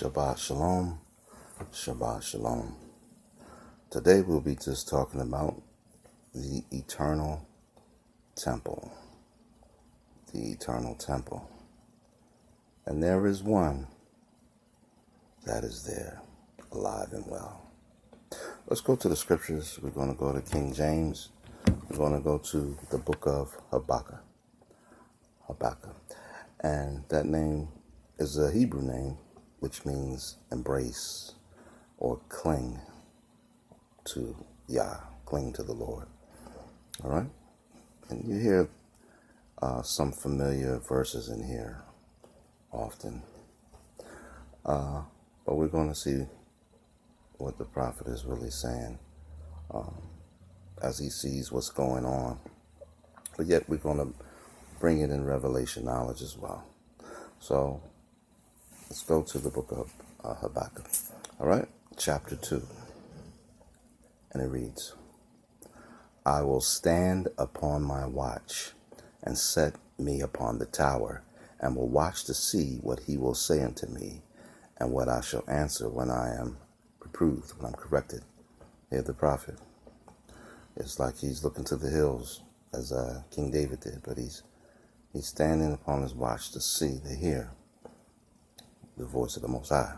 Shabbat Shalom, Shabbat Shalom. Today we'll be just talking about the eternal temple. The eternal temple. And there is one that is there, alive and well. Let's go to the scriptures. We're going to go to King James. We're going to go to the book of Habakkuk. And that name is a Hebrew name, which means embrace or cling to Yah, cling to the Lord. All right? And you hear some familiar verses in here often. But we're going to see what the prophet is really saying as he sees what's going on. But yet we're going to bring it in revelation knowledge as well. So let's go to the book of Habakkuk. All right, chapter 2. And it reads, I will stand upon my watch and set me upon the tower, and will watch to see what he will say unto me, and what I shall answer when I am reproved, when I'm corrected. Hear the prophet. It's like he's looking to the hills, as King David did, but he's standing upon his watch to see, to hear the voice of the Most High.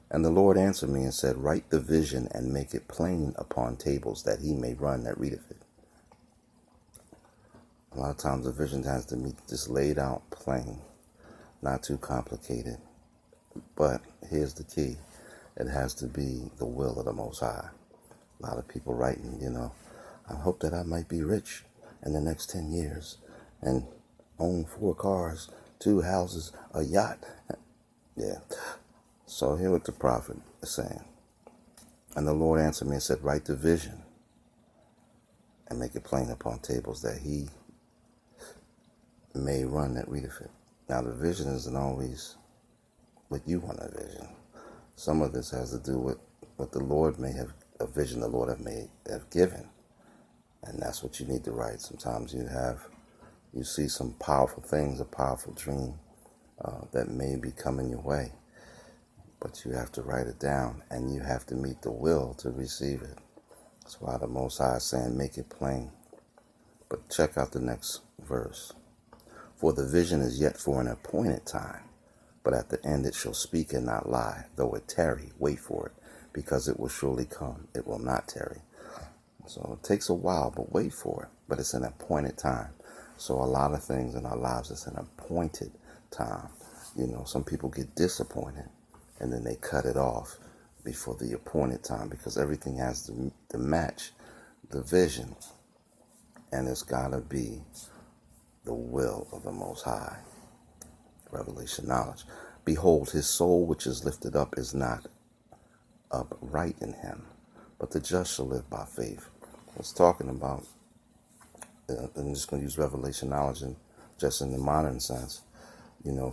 And the Lord answered me and said, write the vision and make it plain upon tables, that he may run that readeth it. A lot of times the vision has to be just laid out plain, not too complicated. But here's the key. It has to be the will of the Most High. A lot of people writing, I hope that I might be rich in the next 10 years and own 4 cars, 2 houses, a yacht. Yeah. So hear what the prophet is saying. And the Lord answered me and said, write the vision and make it plain upon tables, that he may run that readeth it. Now the vision isn't always what you want a vision. Some of this has to do with what the Lord may have, a vision the Lord have given. And that's what you need to write. Sometimes you see some powerful things, a powerful dream that may be coming your way. But you have to write it down, and you have to meet the will to receive it. That's why the Most High is saying, make it plain. But check out the next verse. For the vision is yet for an appointed time, but at the end it shall speak and not lie. Though it tarry, wait for it, because it will surely come. It will not tarry. So it takes a while, but wait for it. But it's an appointed time. So a lot of things in our lives, it's an appointed time. Some people get disappointed, and then they cut it off before the appointed time, because everything has to match the vision. And it's got to be the will of the Most High. Revelation knowledge. Behold, his soul which is lifted up is not upright in him, but the just shall live by faith. It's talking about, I'm just going to use revelation knowledge just in the modern sense,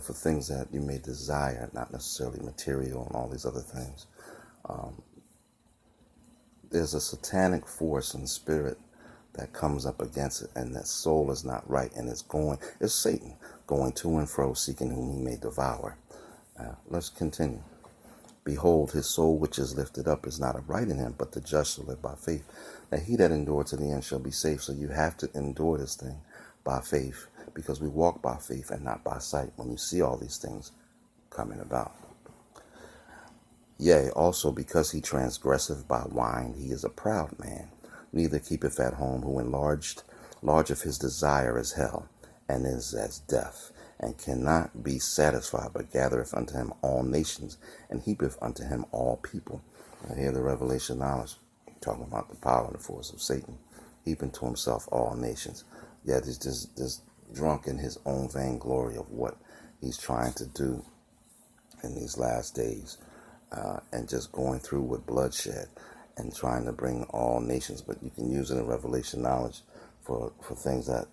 for things that you may desire, not necessarily material and all these other things. There's a satanic force and spirit that comes up against it, and that soul is not right, and it's Satan going to and fro, seeking whom he may devour. Let's continue. Behold, his soul which is lifted up is not upright in him, but the just shall live by faith. Now he that endure to the end shall be saved. So you have to endure this thing by faith, because we walk by faith and not by sight when you see all these things coming about. Yea, also because he transgresseth by wine, he is a proud man, neither keepeth at home, who enlargeth his desire as hell, and is as death, and cannot be satisfied, but gathereth unto him all nations, and heapeth unto him all people. Now here the revelation knowledge, talking about the power and the force of Satan, heaping to himself all nations. Yet he's just drunk in his own vainglory of what he's trying to do in these last days, and just going through with bloodshed and trying to bring all nations. But you can use it in revelation knowledge for things that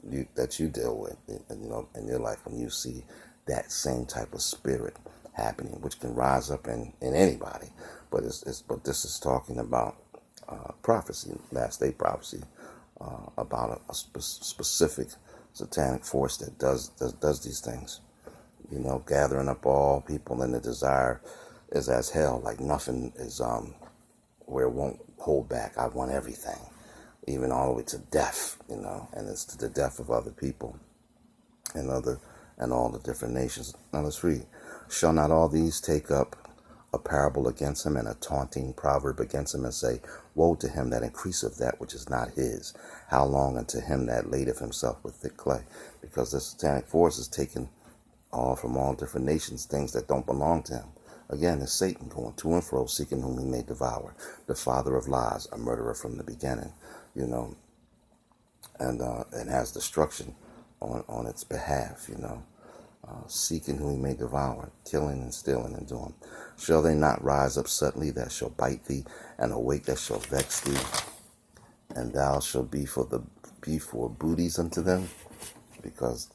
you deal with in your life, when you see that same type of spirit happening, which can rise up in anybody. But this is talking about prophecy, last day prophecy, about a specific satanic force that does these things. gathering up all people, and the desire is as hell. Like nothing is where it won't hold back. I want everything, even all the way to death, and it's to the death of other people and all the different nations. Now let's read. Shall not all these take up a parable against him, and a taunting proverb against him, and say, Woe to him that increaseth that which is not his? How long unto him that ladeth himself with thick clay? Because the satanic force is taking all from all different nations things that don't belong to him. Again, it's Satan going to and fro, seeking whom he may devour. The father of lies, a murderer from the beginning, and has destruction on its behalf, seeking whom he may devour, killing and stealing and doing. Shall they not rise up suddenly that shall bite thee, and awake that shall vex thee? And thou shalt be for booties unto them? Because,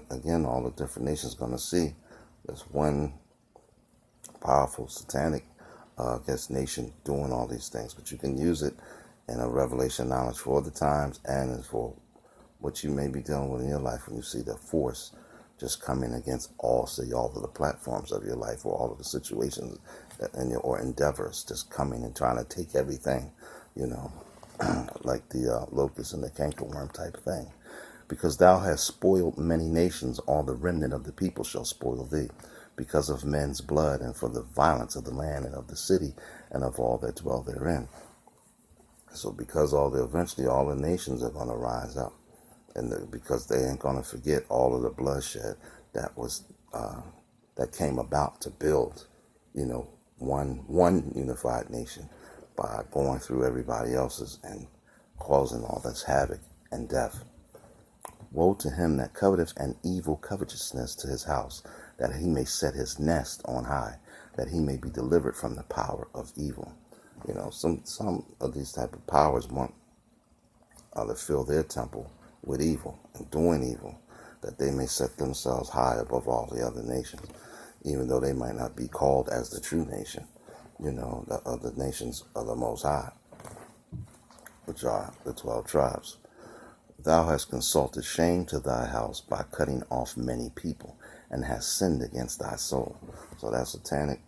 again, all the different nations going to see there's one powerful satanic nation doing all these things. But you can use it in a revelation knowledge for the times and for what you may be dealing with in your life when you see the force just coming against all of the platforms of your life, or all of the situations or endeavors, just coming and trying to take everything, like the locust and the cankerworm type thing. Because thou hast spoiled many nations, all the remnant of the people shall spoil thee, because of men's blood, and for the violence of the land and of the city and of all that dwell therein. So because eventually all the nations are going to rise up. And because they ain't going to forget all of the bloodshed that came about to build, one unified nation by going through everybody else's and causing all this havoc and death. Woe to him that coveteth an evil covetousness to his house, that he may set his nest on high, that he may be delivered from the power of evil. Some of these type of powers want to fill their temple with evil and doing evil, that they may set themselves high above all the other nations, even though they might not be called as the true nation, the other nations of the Most High, which are the 12 tribes. Thou hast consulted shame to thy house by cutting off many people, and hast sinned against thy soul. So that satanic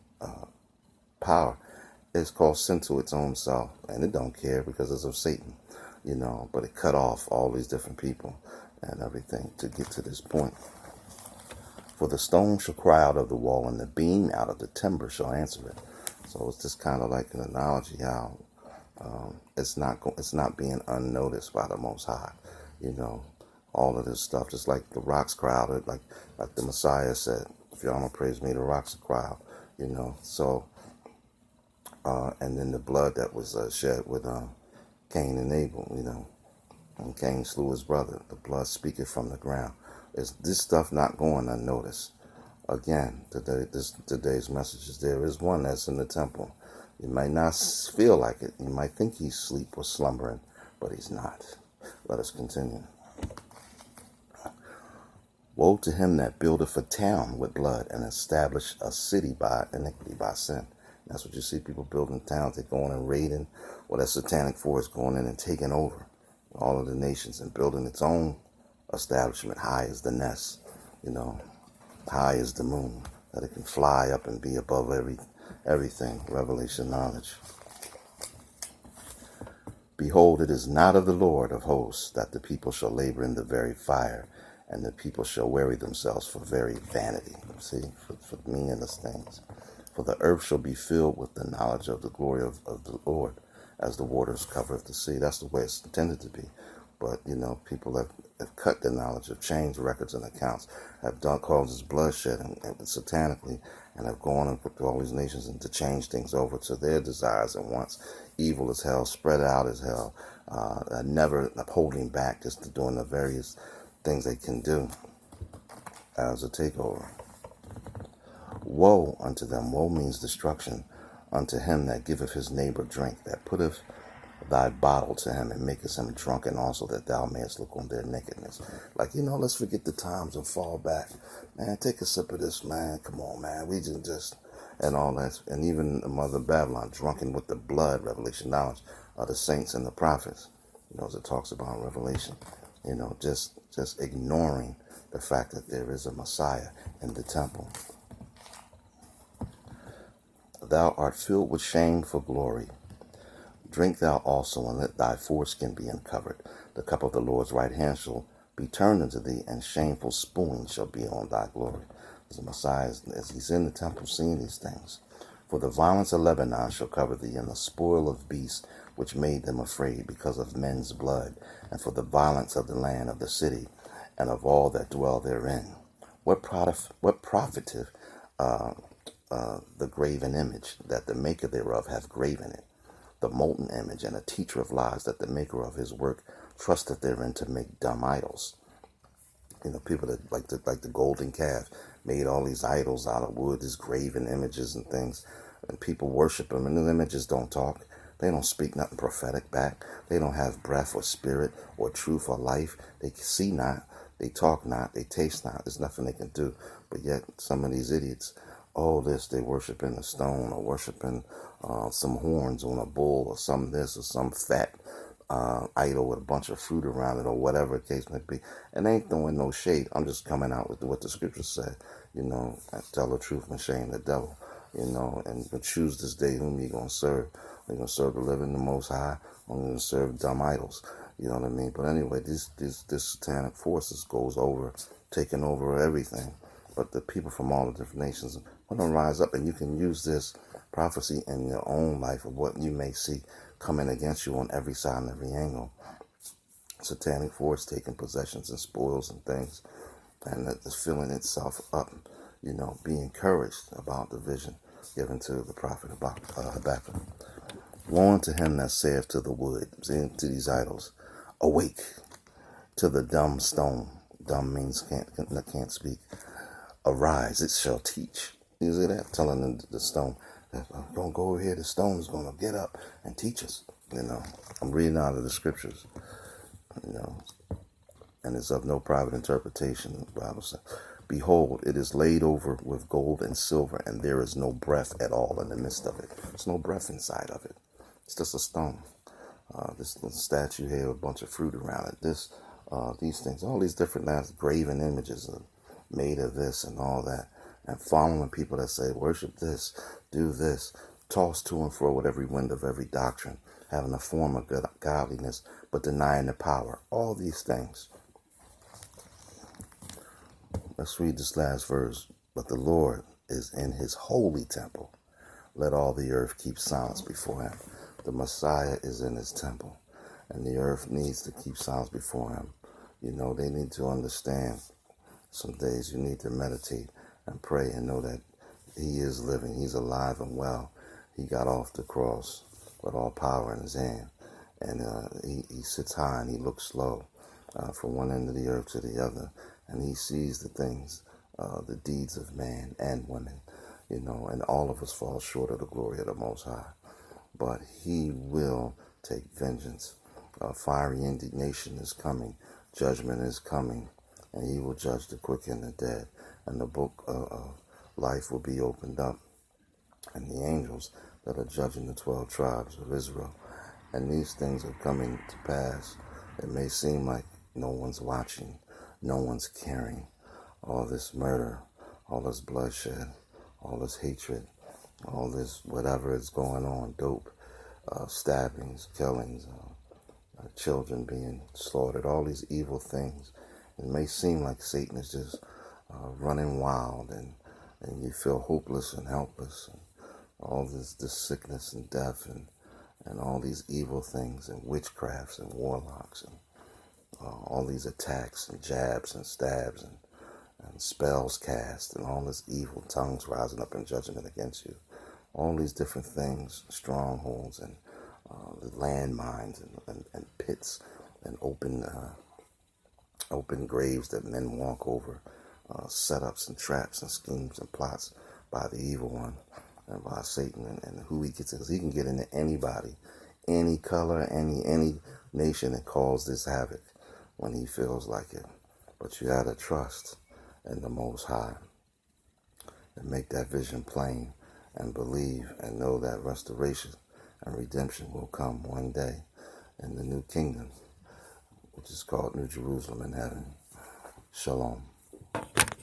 power is called sin to its own self, and it don't care because it's of Satan. But it cut off all these different people and everything to get to this point. For the stone shall cry out of the wall, and the beam out of the timber shall answer it. So it's just kind of like an analogy how it's not being unnoticed by the Most High. All of this stuff, just like the rocks cry out, like the MessiYah said, if y'all don't praise me, the rocks will cry out. So and then the blood that was shed with Cain and Abel, and Cain slew his brother. The blood speaketh from the ground. Is this stuff not going unnoticed? Again, today's message is there is one that's in the temple. You might not feel like it. You might think he's asleep or slumbering, but he's not. Let us continue. Woe to him that buildeth a town with blood, and establish a city by iniquity, by sin. That's what you see people building towns. They're going and raiding, or that satanic force going in and taking over all of the nations and building its own establishment. High as the nest, high as the moon, that it can fly up and be above everything. Revelation knowledge. Behold, it is not of the Lord of hosts that the people shall labor in the very fire, and the people shall weary themselves for very vanity. See, for meaningless things. For the earth shall be filled with the knowledge of the glory of the Lord, as the waters covereth the sea. That's the way it's intended to be. But, people have cut the knowledge, have changed records and accounts, have caused this bloodshed and satanically, and have gone and put all these nations and to change things over to their desires and wants. Evil as hell, spread out as hell, never holding back, just doing the various things they can do as a takeover. Woe unto them. Woe means destruction unto him that giveth his neighbor drink, that putteth thy bottle to him and maketh him drunken also, that thou mayest look on their nakedness. Like, let's forget the times and fall back. Man, take a sip of this, man. Come on, man. We just and all that. And even the mother of Babylon, drunken with the blood, revelation knowledge, of the saints and the prophets. As it talks about in Revelation. Just ignoring the fact that there is a Messiah in the temple. Thou art filled with shame for glory. Drink thou also, and let thy foreskin be uncovered. The cup of the Lord's right hand shall be turned unto thee, and shameful spooning shall be on thy glory. As the Messiah, as he's in the temple seeing these things. For the violence of Lebanon shall cover thee, and the spoil of beasts which made them afraid because of men's blood, and for the violence of the land of the city, and of all that dwell therein. What profiteth the graven image, that the maker thereof hath graven it? The molten image, and a teacher of lies, that the maker of his work trusteth therein to make dumb idols. People that like the golden calf made all these idols out of wood, these graven images and things, and people worship them, and the images don't talk. They don't speak nothing prophetic back. They don't have breath or spirit or truth or life. They see not, they talk not, they taste not. There's nothing they can do. But yet some of these idiots, they worshiping a stone, or worshiping some horns on a bull, or some this, or some fat idol with a bunch of fruit around it, or whatever the case may be. And they ain't throwing no shade. I'm just coming out with what the scriptures say. Tell the truth and shame the devil. And choose this day whom you're going to serve. Are you going to serve the living, the Most High, or are you going to serve dumb idols? You know what I mean? But anyway, this satanic forces goes over, taking over everything. But the people from all the different nations want to rise up, and you can use this prophecy in your own life of what you may see coming against you on every side and every angle. Satanic force taking possessions and spoils and things, and it's filling itself up. Be encouraged about the vision given to the prophet Habakkuk. Woe unto him that saith to the wood, to these idols, awake, to the dumb stone. Dumb means can't speak. Arise, it shall teach. You see that? Telling the stone, don't go over here, the stone is going to get up and teach us. I'm reading out of the scriptures, and it's of no private interpretation. The Bible says, behold, it is laid over with gold and silver, and there is no breath at all in the midst of it. There's no breath inside of it. It's just a stone. This little statue here with a bunch of fruit around it. These things, all these different graven images are made of this and all that. And following people that say, worship this, do this, tossed to and fro with every wind of every doctrine, having a form of godliness, but denying the power. All these things. Let's read this last verse. But the Lord is in his holy temple. Let all the earth keep silence before him. The Messiah is in his temple, and the earth needs to keep silence before him. They need to understand. Some days you need to meditate and pray and know that he is living. He's alive and well. He got off the cross with all power in his hand, and he sits high and he looks low from one end of the earth to the other, and he sees the things, the deeds of man and women, and all of us fall short of the glory of the Most High. But he will take vengeance. Fiery indignation is coming. Judgment is coming. And he will judge the quick and the dead. And the book of life will be opened up. And the angels that are judging the 12 tribes of Israel. And these things are coming to pass. It may seem like no one's watching. No one's caring. All this murder. All this bloodshed. All this hatred. All this whatever is going on. Dope. Stabbings. Killings. Children being slaughtered. All these evil things. It may seem like Satan is just running wild, and you feel hopeless and helpless, and all this sickness and death, and all these evil things, and witchcrafts and warlocks, and all these attacks and jabs and stabs and spells cast, and all this evil tongues rising up in judgment against you. All these different things, strongholds and the landmines and pits and open graves that men walk over, setups and traps and schemes and plots by the evil one and by Satan, and who he gets in. He can get into anybody, any color, any nation, and cause this havoc when he feels like it. But you gotta trust in the Most High and make that vision plain and believe and know that restoration and redemption will come one day in the new kingdom, which is called New Jerusalem in heaven. Shalom.